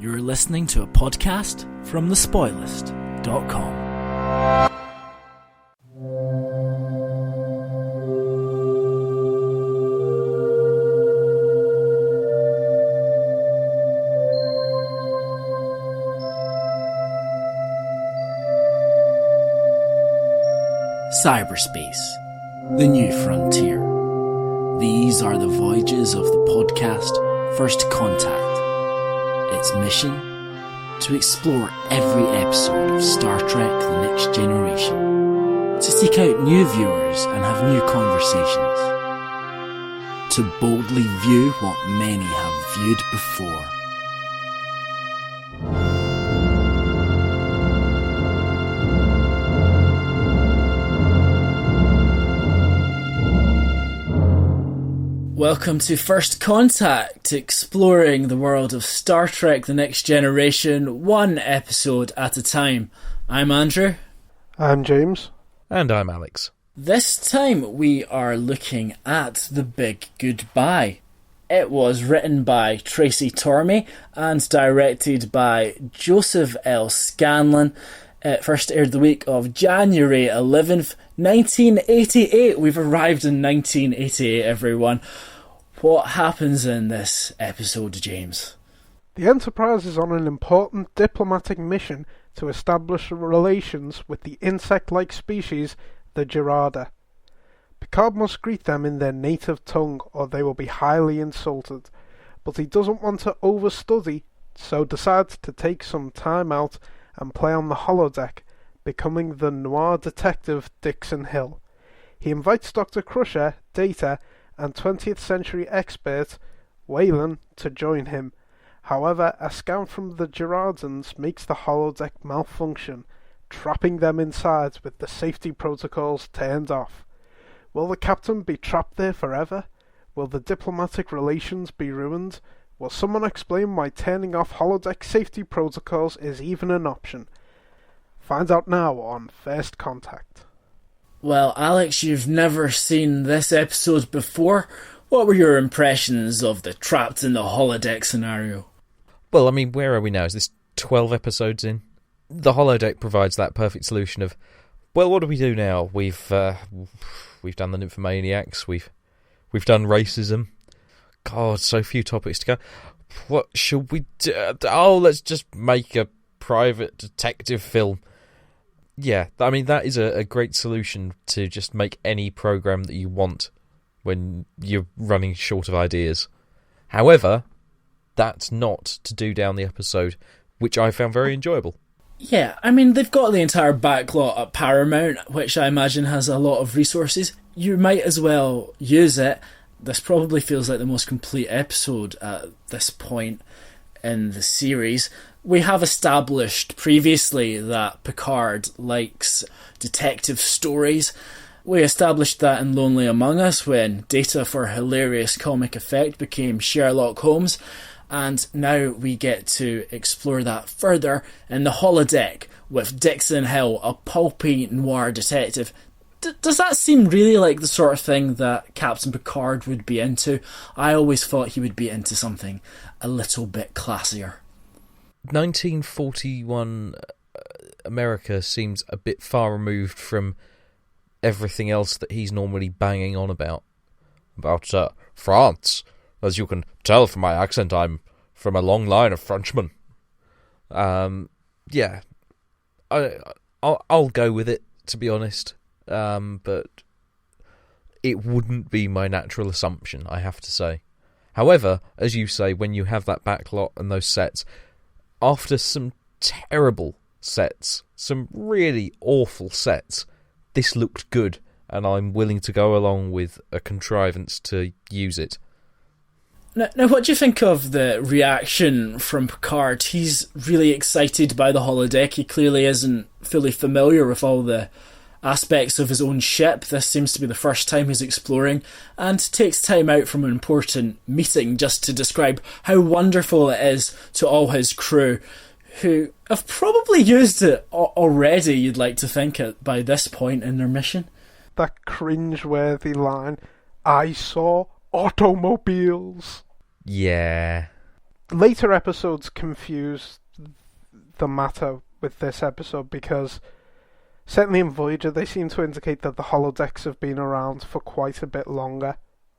You're listening to a podcast from thespoilist.com. Cyberspace, the new frontier. These are the voyages of the podcast First Contact. Its mission? To explore every episode of Star Trek The Next Generation. To seek out new viewers and have new conversations. To boldly view what many have viewed before. Welcome to First Contact, exploring the world of Star Trek The Next Generation, one episode at a time. I'm Andrew. I'm James. And I'm Alex. This time we are looking at The Big Goodbye. It was written by Tracy Tormey and directed by Joseph L. Scanlon. It first aired the week of January 11th, 1988. We've arrived in 1988, everyone. What happens in this episode, James? The Enterprise is on an important diplomatic mission to establish relations with the insect-like species, the Gerada. Picard must greet them in their native tongue or they will be highly insulted, but he doesn't want to overstudy, so decides to take some time out and play on the holodeck, becoming the noir detective Dixon Hill. He invites Dr. Crusher, Data, and 20th century expert Wayland to join him. However, a scan from the Geradans makes the holodeck malfunction, trapping them inside with the safety protocols turned off. Will the captain be trapped there forever? Will the diplomatic relations be ruined? Will someone explain why turning off holodeck safety protocols is even an option? Find out now on First Contact. Well, Alex, you've never seen this episode before. What were your impressions of the trapped in the holodeck scenario? Well, I mean, where are we now? Is this 12 episodes in? The holodeck provides that perfect solution of, well, what do we do now? We've done the nymphomaniacs, we've done racism. God, so few topics to go. What should we do? Oh, let's just make a private detective film. Yeah, I mean, that is a great solution to just make any program that you want when you're running short of ideas. However, that's not to do down the episode, which I found very enjoyable. Yeah, I mean, they've got the entire backlot at Paramount, which I imagine has a lot of resources. You might as well use it. This probably feels like the most complete episode at this point in the series. We have established previously that Picard likes detective stories. We established that in Lonely Among Us when Data, for hilarious comic effect, became Sherlock Holmes. And now we get to explore that further in the holodeck with Dixon Hill, a pulpy noir detective. Does that seem really like the sort of thing that Captain Picard would be into? I always thought he would be into something a little bit classier. 1941 America seems a bit far removed from everything else that he's normally banging on about. About France. As you can tell from my accent, I'm from a long line of Frenchmen. Yeah. I'll go with it, to be honest. But it wouldn't be my natural assumption, I have to say. However, as you say, when you have that backlot and those sets, after some terrible sets, some really awful sets, this looked good, and I'm willing to go along with a contrivance to use it. Now, what do you think of the reaction from Picard? He's really excited by the holodeck. He clearly isn't fully familiar with all the aspects of his own ship. This seems to be the first time he's exploring, and takes time out from an important meeting just to describe how wonderful it is to all his crew, who have probably used it already, you'd like to think, by this point in their mission. That cringe-worthy line, I saw automobiles. Yeah. later episodes confuse the matter with this episode, because certainly in Voyager they seem to indicate that the holodecks have been around for quite a bit longer.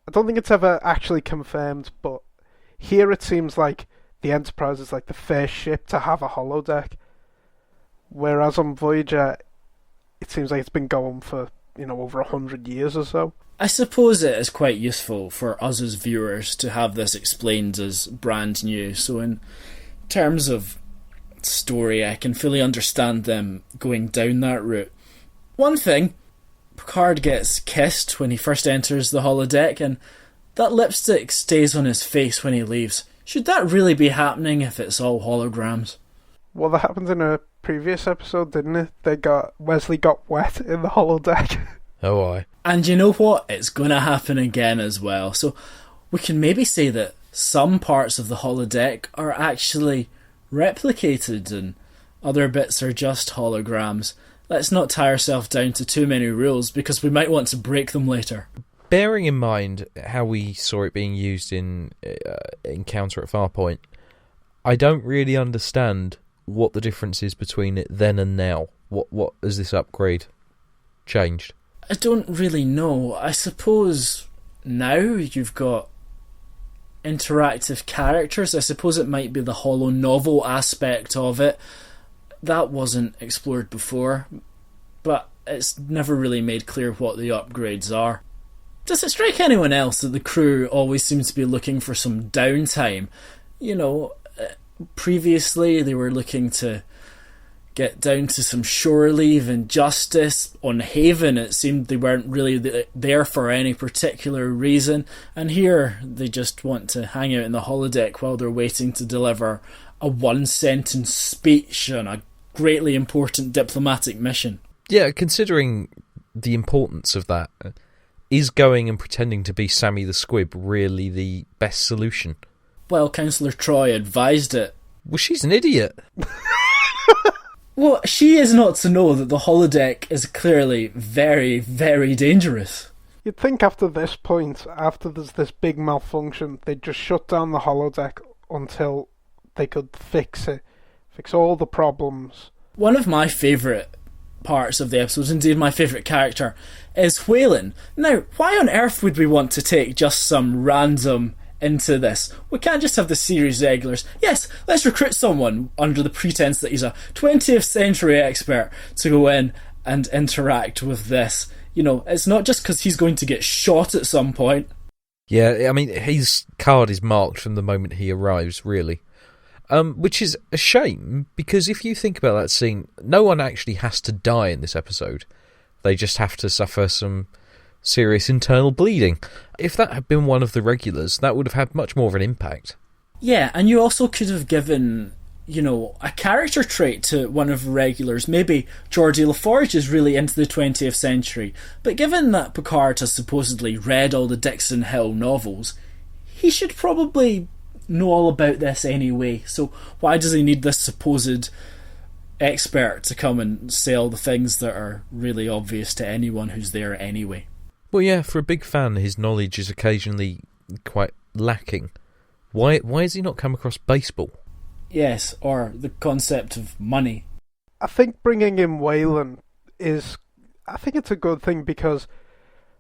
I don't think it's ever actually confirmed, but here it seems like the Enterprise is like the first ship to have a holodeck, whereas on Voyager it seems like it's been going for, over 100 years or so. I suppose it is quite useful for us as viewers to have this explained as brand new, so in terms of story I can fully understand them going down that route. One thing, Picard gets kissed when he first enters the holodeck, and that lipstick stays on his face when he leaves. Should that really be happening if it's all holograms? Well, that happened in a previous episode, didn't it? Wesley got wet in the holodeck. Oh, aye. And you know what? It's going to happen again as well. So we can maybe say that some parts of the holodeck are actually replicated and other bits are just holograms. Let's not tie ourselves down to too many rules, because we might want to break them later. Bearing in mind how we saw it being used in Encounter at Farpoint, I don't really understand what the difference is between it then and now. What has this upgrade changed? I don't really know. I suppose now you've got interactive characters. I suppose it might be the holo novel aspect of it. That wasn't explored before, but it's never really made clear what the upgrades are. Does it strike anyone else that the crew always seems to be looking for some downtime? Previously they were looking to get down to some shore leave and justice. On Haven it seemed they weren't really there for any particular reason, and here they just want to hang out in the holodeck while they're waiting to deliver a one-sentence speech on a greatly important diplomatic mission. Yeah, considering the importance of that, is going and pretending to be Sammy the Squib really the best solution? Well, Councillor Troy advised it. Well, she's an idiot. Well, she is not to know that the holodeck is clearly very, very dangerous. You'd think after this point, after there's this big malfunction, they'd just shut down the holodeck until they could fix it. Fix all the problems. One of my favourite parts of the episode, indeed my favourite character, is Whalen. Now, why on earth would we want to take just some random into this? We can't just have the series regulars. Yes, let's recruit someone under the pretense that he's a 20th century expert to go in and interact with this. It's not just because he's going to get shot at some point. Yeah, I mean, his card is marked from the moment he arrives, really. Which is a shame, because if you think about that scene, no one actually has to die in this episode. They just have to suffer some serious internal bleeding. If that had been one of the regulars, that would have had much more of an impact. Yeah, and you also could have given, a character trait to one of the regulars. Maybe Geordi LaForge is really into the 20th century, but given that Picard has supposedly read all the Dixon Hill novels, he should probably know all about this anyway, so why does he need this supposed expert to come and say all the things that are really obvious to anyone who's there anyway? Well, yeah, for a big fan, his knowledge is occasionally quite lacking. Why has he not come across baseball? Yes, or the concept of money. I think bringing in Whalen it's a good thing, because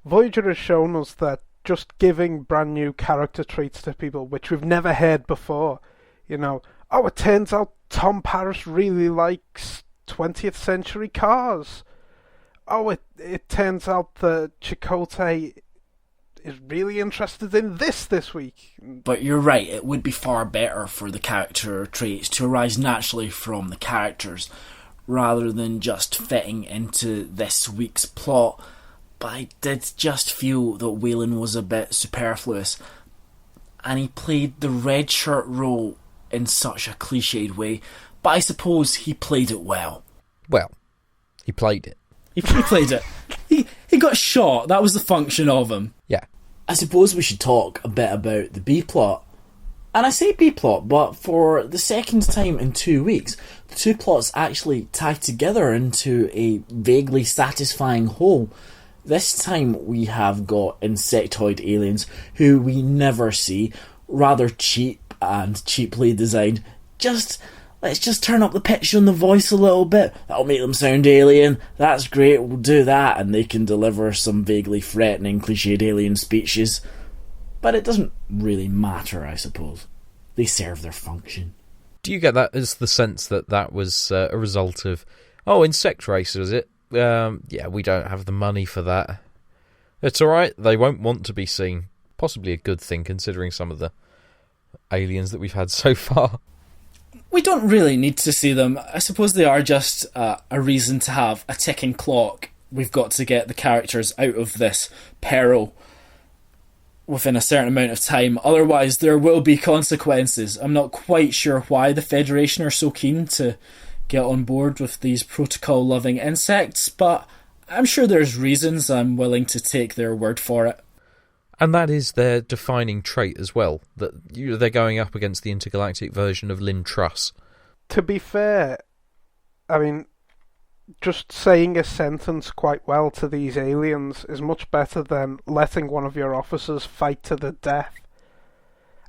Voyager has shown us that just giving brand new character traits to people, which we've never heard before, it turns out Tom Paris really likes 20th century cars. It turns out that Chakotay is really interested in this week. But you're right, it would be far better for the character traits to arise naturally from the characters, rather than just fitting into this week's plot. But I did just feel that Whalen was a bit superfluous, and he played the red shirt role in such a cliched way, but I suppose he played it well. Well, he played it. He played it. He got shot. That was the function of him. Yeah. I suppose we should talk a bit about the B-plot. And I say B-plot, but for the second time in 2 weeks, the two plots actually tie together into a vaguely satisfying whole. This time we have got insectoid aliens who we never see, rather cheap and cheaply designed. Let's just turn up the pitch on the voice a little bit. That'll make them sound alien. That's great, we'll do that. And they can deliver some vaguely threatening, cliched alien speeches. But it doesn't really matter, I suppose. They serve their function. Do you get that as the sense that that was a result of, insect race, is it? Yeah, we don't have the money for that. It's alright, they won't want to be seen. Possibly a good thing, considering some of the aliens that we've had so far. We don't really need to see them. I suppose they are just a reason to have a ticking clock. We've got to get the characters out of this peril within a certain amount of time. Otherwise, there will be consequences. I'm not quite sure why the Federation are so keen to get on board with these protocol-loving insects, but I'm sure there's reasons. I'm willing to take their word for it. And that is their defining trait as well, that they're going up against the intergalactic version of Lynn Truss. To be fair, I mean, just saying a sentence quite well to these aliens is much better than letting one of your officers fight to the death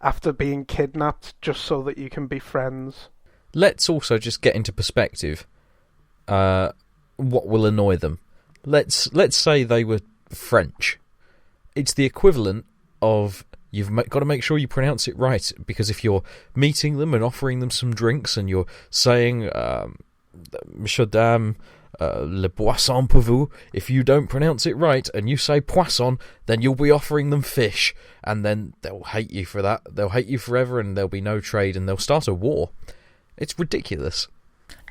after being kidnapped just so that you can be friends. Let's also just get into perspective what will annoy them. Let's say they were French. It's the equivalent of you've got to make sure you pronounce it right, because if you're meeting them and offering them some drinks and you're saying Monsieur Dame, le poisson pour vous, if you don't pronounce it right and you say poisson, then you'll be offering them fish, and then they'll hate you for that. They'll hate you forever, and there'll be no trade, and they'll start a war. It's ridiculous.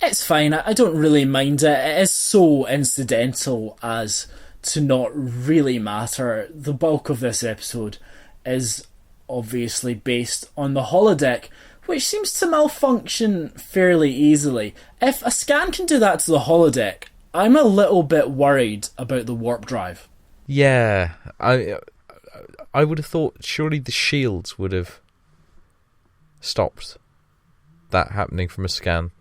It's fine. I don't really mind it. It is so incidental as to not really matter. The bulk of this episode is obviously based on the holodeck, which seems to malfunction fairly easily. If a scan can do that to the holodeck, I'm a little bit worried about the warp drive. Yeah, I would have thought surely the shields would have stopped that happening from a scan.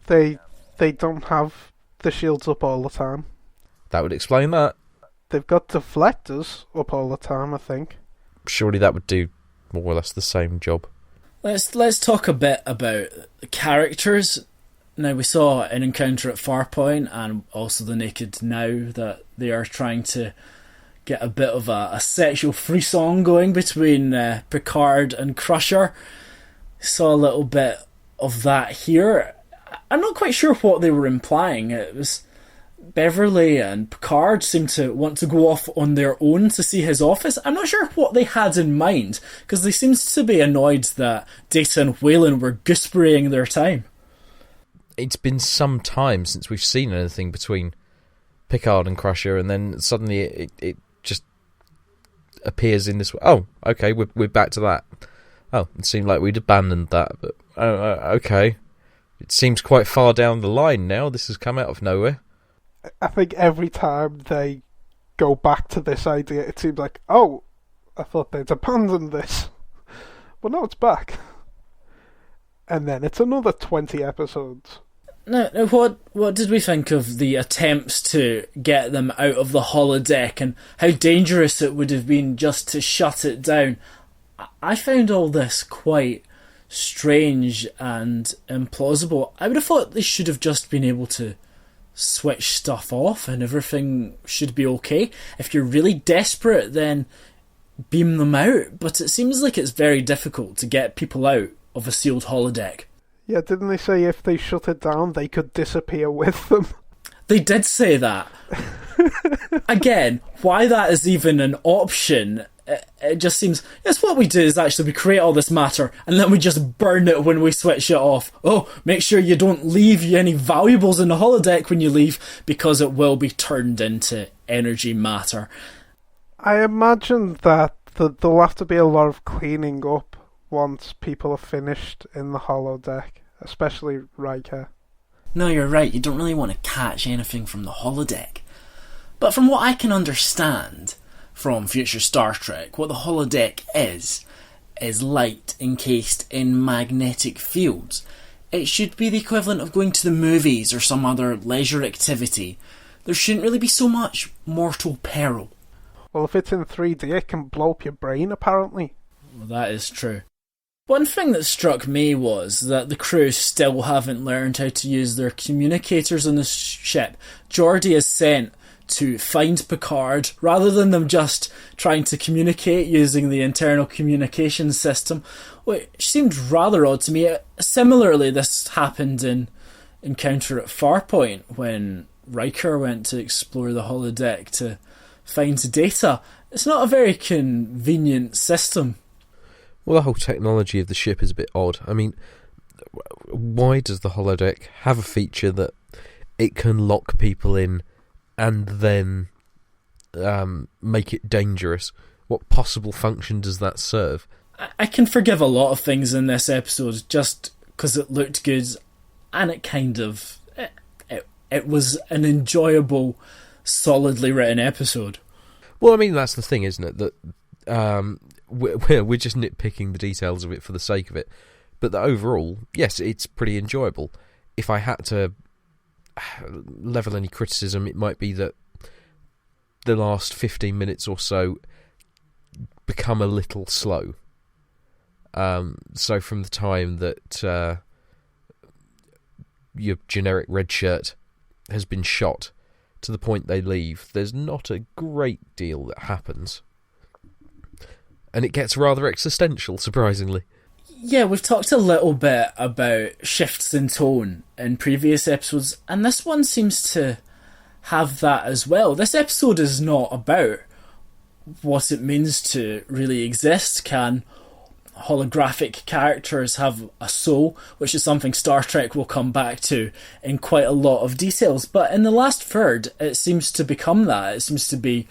They don't have the shields up all the time. That would explain that. They've got deflectors up all the time, I think. Surely that would do more or less the same job. Let's talk a bit about the characters. Now, we saw an encounter at Farpoint and also the Naked Now that they are trying to get a bit of a sexual frisson going between Picard and Crusher. Saw a little bit of that here. I'm not quite sure what they were implying. It was Beverly and Picard seemed to want to go off on their own to see his office. I'm not sure what they had in mind, because they seemed to be annoyed that Data and Whalen were gooseberrying their time. It's been some time since we've seen anything between Picard and Crusher, and then suddenly it just appears in this way. Oh, okay, we're back to that. Oh, it seemed like we'd abandoned that, but okay. It seems quite far down the line now. This has come out of nowhere. I think every time they go back to this idea, it seems like, oh, I thought they'd abandoned this. Well, no, it's back. And then it's another 20 episodes. Now, what did we think of the attempts to get them out of the holodeck and how dangerous it would have been just to shut it down? I found all this quite strange and implausible. I would have thought they should have just been able to switch stuff off and everything should be okay. If you're really desperate, then beam them out. But it seems like it's very difficult to get people out of a sealed holodeck. Yeah, didn't they say if they shut it down, they could disappear with them? They did say that. Again, why that is even an option, it just seems... Yes, what we do is actually we create all this matter and then we just burn it when we switch it off. Oh, make sure you don't leave any valuables in the holodeck when you leave, because it will be turned into energy matter. I imagine that there'll have to be a lot of cleaning up once people are finished in the holodeck, especially Riker. No, you're right, you don't really want to catch anything from the holodeck. But from what I can understand from future Star Trek, what the holodeck is light encased in magnetic fields. It should be the equivalent of going to the movies or some other leisure activity. There shouldn't really be so much mortal peril. Well, if it's in 3D, it can blow up your brain, apparently. Well, that is true. One thing that struck me was that the crew still haven't learned how to use their communicators on the ship. Geordi is sent to find Picard, rather than them just trying to communicate using the internal communication system, which seemed rather odd to me. Similarly, this happened in Encounter at Farpoint, when Riker went to explore the holodeck to find data. It's not a very convenient system. Well, the whole technology of the ship is a bit odd. I mean, why does the holodeck have a feature that it can lock people in and then make it dangerous? What possible function does that serve? I can forgive a lot of things in this episode just because it looked good, and it kind of... It was an enjoyable, solidly written episode. Well, I mean, that's the thing, isn't it? That we're just nitpicking the details of it for the sake of it. But that overall, yes, it's pretty enjoyable. If I had to level any criticism, it might be that the last 15 minutes or so become a little slow. So from the time that your generic red shirt has been shot to the point they leave, there's not a great deal that happens. And it gets rather existential, surprisingly. Yeah, we've talked a little bit about shifts in tone in previous episodes, and this one seems to have that as well. This episode is not about what it means to really exist. Can holographic characters have a soul, which is something Star Trek will come back to in quite a lot of details. But in the last third, it seems to become that. It seems to be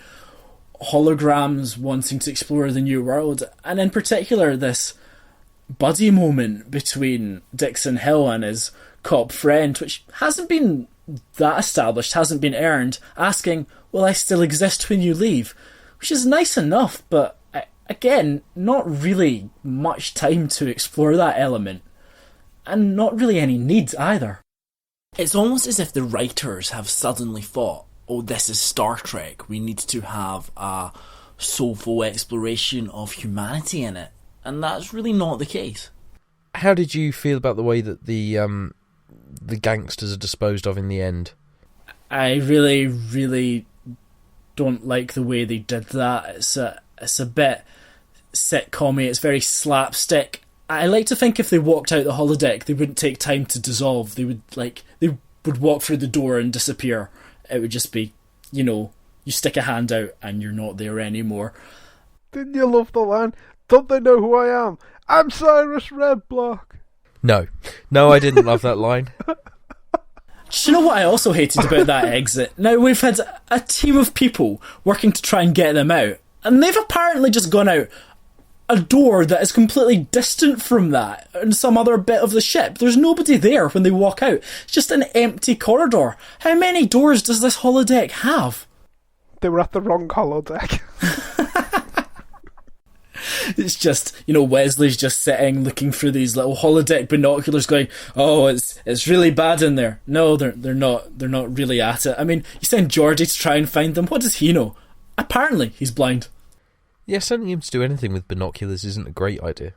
holograms wanting to explore the new world, and in particular this buddy moment between Dixon Hill and his cop friend, which hasn't been that established, hasn't been earned, asking, will I still exist when you leave? Which is nice enough, but again, not really much time to explore that element, and not really any need either. It's almost as if the writers have suddenly thought, oh, this is Star Trek, we need to have a soulful exploration of humanity in it, and that's really not the case. How did you feel about the way that the gangsters are disposed of in the end? I really, really don't like the way they did that. It's a bit sitcom-y, it's very slapstick. I like to think if they walked out the holodeck, they wouldn't take time to dissolve. They would walk through the door and disappear. It would just be, you stick a hand out and you're not there anymore. Didn't you love the line? Don't they know who I am? I'm Cyrus Redblock. No, I didn't love that line. Do you know what I also hated about that exit? Now, we've had a team of people working to try and get them out, and they've apparently just gone out a door that is completely distant from that in some other bit of the ship. There's nobody there when they walk out. It's just an empty corridor. How many doors does this holodeck have? They were at the wrong holodeck. It's just, Wesley's just sitting looking through these little holodeck binoculars going, oh, it's really bad in there. No, they're not really at it. I mean, you send Geordi to try and find them. What does he know? Apparently he's blind. Yeah, sending him to do anything with binoculars isn't a great idea.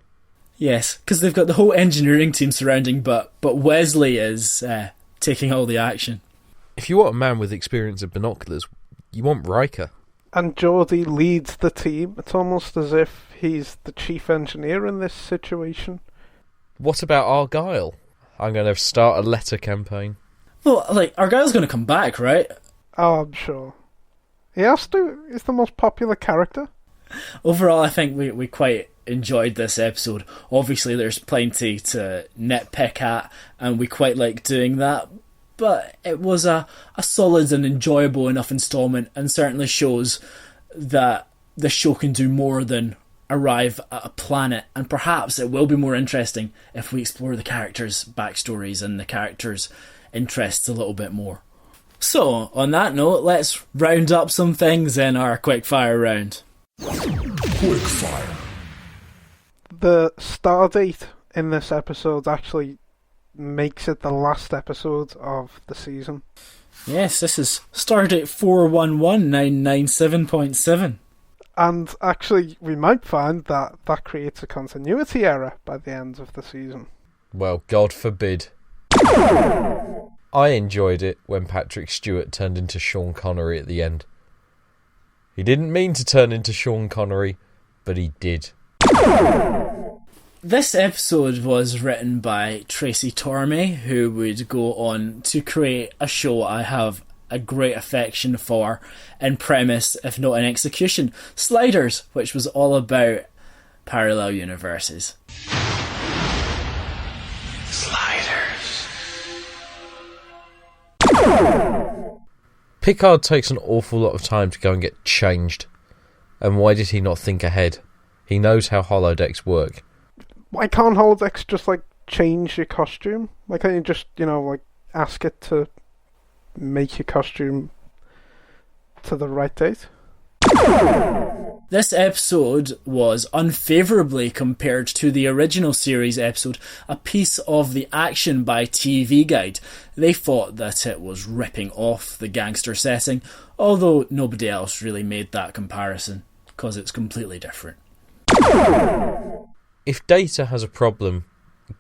Yes, because they've got the whole engineering team surrounding, but Wesley is taking all the action. If you want a man with experience of binoculars, you want Riker. And Geordi leads the team. It's almost as if he's the chief engineer in this situation. What about Argyle? I'm going to start a letter campaign. Well, Argyle's going to come back, right? Oh, I'm sure. He has to. He's the most popular character. Overall, I think we quite enjoyed this episode. Obviously, there's plenty to nitpick at, and we quite like doing that. But it was a solid and enjoyable enough instalment, and certainly shows that the show can do more than arrive at a planet, and perhaps it will be more interesting if we explore the characters' backstories and the characters' interests a little bit more. So, on that note, let's round up some things in our quickfire round. Quickfire. The stardate in this episode actually makes it the last episode of the season. Yes, this is Stardate 411997.7. And actually, we might find that that creates a continuity error by the end of the season. Well, God forbid. I enjoyed it when Patrick Stewart turned into Sean Connery at the end. He didn't mean to turn into Sean Connery, but he did. This episode was written by Tracy Tormey, who would go on to create a show I have a great affection for in premise, if not in execution, Sliders, which was all about parallel universes. Sliders. Picard takes an awful lot of time to go and get changed. And why did he not think ahead? He knows how holodecks work. Why can't holodecks just, change your costume? Why can't you just, ask it to make your costume to the right date? This episode was unfavourably compared to the original series episode, A Piece of the Action by TV Guide. They thought that it was ripping off the gangster setting, although nobody else really made that comparison, because it's completely different. If Data has a problem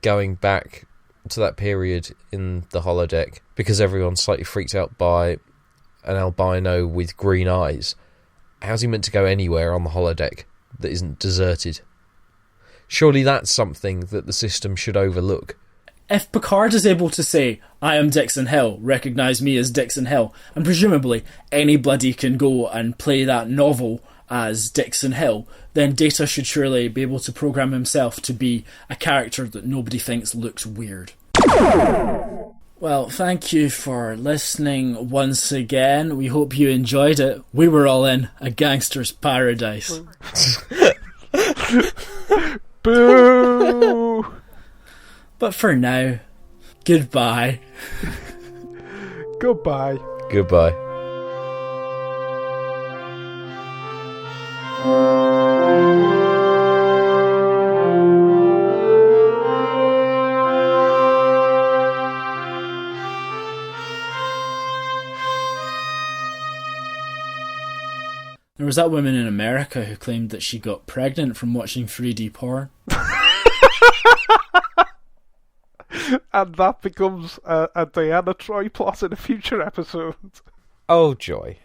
going back to that period in the holodeck because everyone's slightly freaked out by an albino with green eyes, how's he meant to go anywhere on the holodeck that isn't deserted? Surely that's something that the system should overlook. If Picard is able to say, I am Dixon Hill, recognise me as Dixon Hill, and presumably anybody can go and play that novel as Dixon Hill, then Data should surely be able to program himself to be a character that nobody thinks looks weird. Well, thank you for listening once again. We hope you enjoyed it. We were all in a gangster's paradise. Boo! But for now, goodbye. Goodbye. Goodbye. There was that woman in America who claimed that she got pregnant from watching 3D porn. And that becomes a Diana Troy plot in a future episode. Oh, joy.